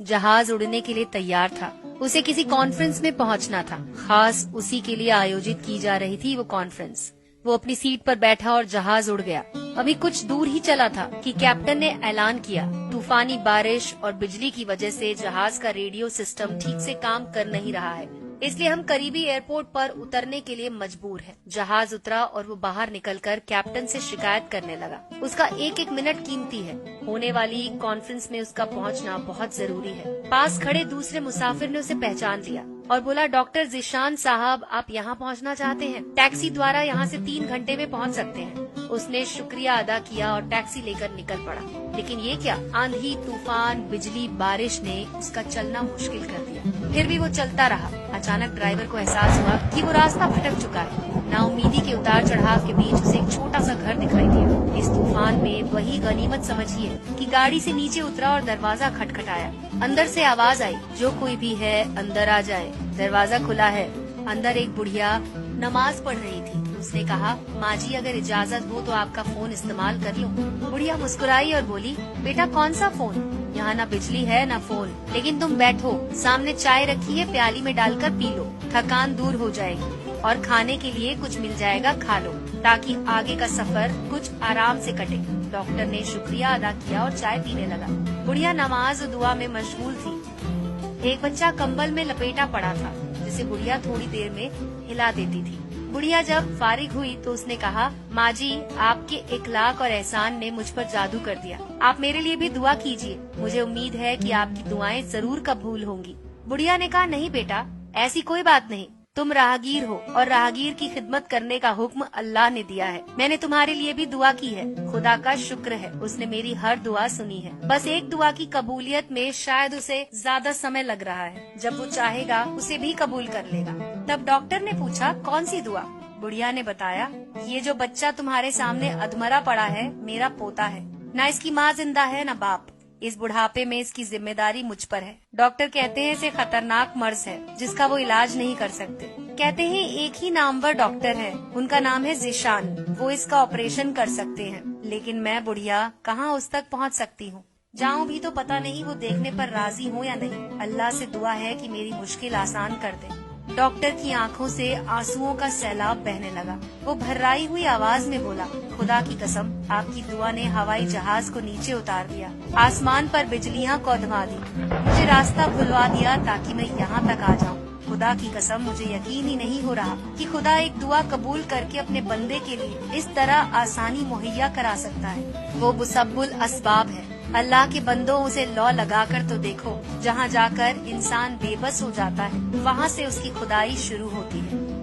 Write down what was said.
जहाज उड़ने के लिए तैयार था। उसे किसी कॉन्फ्रेंस में पहुंचना था, खास उसी के लिए आयोजित की जा रही थी वो कॉन्फ्रेंस। वो अपनी सीट पर बैठा और जहाज उड़ गया। अभी कुछ दूर ही चला था कि कैप्टन ने ऐलान किया, तूफानी बारिश और बिजली की वजह से जहाज का रेडियो सिस्टम ठीक से काम कर नहीं रहा है, इसलिए हम करीबी एयरपोर्ट पर उतरने के लिए मजबूर हैं। जहाज उतरा और वो बाहर निकलकर कैप्टन से शिकायत करने लगा। उसका एक एक मिनट कीमती है। होने वाली कॉन्फ्रेंस में उसका पहुंचना बहुत जरूरी है। पास खड़े दूसरे मुसाफिर ने उसे पहचान लिया और बोला, डॉक्टर ज़ीशान साहब, आप यहाँ पहुँचना चाहते हैं? टैक्सी द्वारा यहाँ से 3 घंटे में पहुँच सकते हैं। उसने शुक्रिया अदा किया और टैक्सी लेकर निकल पड़ा। लेकिन ये क्या, आंधी, तूफान, बिजली, बारिश ने उसका चलना मुश्किल कर दिया। फिर भी वो चलता रहा। अचानक ड्राइवर को एहसास हुआ कि वो रास्ता भटक चुका है। नाउमीदी के उतार चढ़ाव के बीच उसे एक छोटा सा घर दिखाई दिया। इस तूफान में वही गनीमत समझिए कि गाड़ी से नीचे उतरा और दरवाजा खटखटाया। अंदर से आवाज आई, जो कोई भी है अंदर आ जाए। दरवाजा खुला है। अंदर एक बुढ़िया नमाज पढ़ रही थी। उसने कहा, माँ जी, अगर इजाजत हो तो आपका फोन इस्तेमाल कर लूं। बुढ़िया मुस्कुराई और बोली, बेटा कौन सा फोन? यहाँ ना बिजली है ना फोन, लेकिन तुम बैठो, सामने चाय रखी है, प्याली में डालकर पी लो, थकान दूर हो जाएगी और खाने के लिए कुछ मिल जाएगा, खा लो, ताकि आगे का सफर कुछ आराम से कटे। डॉक्टर ने शुक्रिया अदा किया और चाय पीने लगा। बुढ़िया नमाज और दुआ में मशगूल थी। एक बच्चा कंबल में लपेटा पड़ा था, जिसे बुढ़िया थोड़ी देर में हिला देती थी। बुढ़िया जब फारिग हुई तो उसने कहा, माँ जी, आपके इखलाक और एहसान ने मुझ पर जादू कर दिया। आप मेरे लिए भी दुआ कीजिए। मुझे उम्मीद है कि आपकी दुआएं जरूर कबूल होंगी। बुढ़िया ने कहा, नहीं बेटा, ऐसी कोई बात नहीं। तुम राहगीर हो और राहगीर की खिदमत करने का हुक्म अल्लाह ने दिया है। मैंने तुम्हारे लिए भी दुआ की है। खुदा का शुक्र है, उसने मेरी हर दुआ सुनी है। बस एक दुआ की कबूलियत में शायद उसे ज्यादा समय लग रहा है। जब वो चाहेगा उसे भी कबूल कर लेगा। तब डॉक्टर ने पूछा, कौन सी दुआ? बुढ़िया ने बताया, ये जो बच्चा तुम्हारे सामने अधमरा पड़ा है, मेरा पोता है। न इसकी माँ जिंदा है न बाप। इस बुढ़ापे में इसकी जिम्मेदारी मुझ पर है। डॉक्टर कहते हैं इसे खतरनाक मर्ज है जिसका वो इलाज नहीं कर सकते। कहते हैं एक ही नामवर डॉक्टर है, उनका नाम है ज़ीशान। वो इसका ऑपरेशन कर सकते हैं, लेकिन मैं बुढ़िया कहाँ उस तक पहुँच सकती हूँ। जाऊँ भी तो पता नहीं वो देखने पर राजी हो या नहीं। अल्लाह से दुआ है कि मेरी मुश्किल आसान कर दे। डॉक्टर की आंखों से आंसुओं का सैलाब बहने लगा। वो भर्राई हुई आवाज में बोला, खुदा की कसम, आपकी दुआ ने हवाई जहाज को नीचे उतार दिया, आसमान पर बिजलियां कौंधवा दी, मुझे रास्ता भुलवा दिया ताकि मैं यहाँ तक आ जाऊँ। खुदा की कसम, मुझे यकीन ही नहीं हो रहा कि खुदा एक दुआ कबूल करके अपने बंदे के लिए इस तरह आसानी मुहैया करा सकता है। वो मुसब्बुल असबाब है। अल्लाह के बंदों, उसे लौ लगाकर तो देखो। जहाँ जाकर इंसान बेबस हो जाता है, वहाँ से उसकी खुदाई शुरू होती है।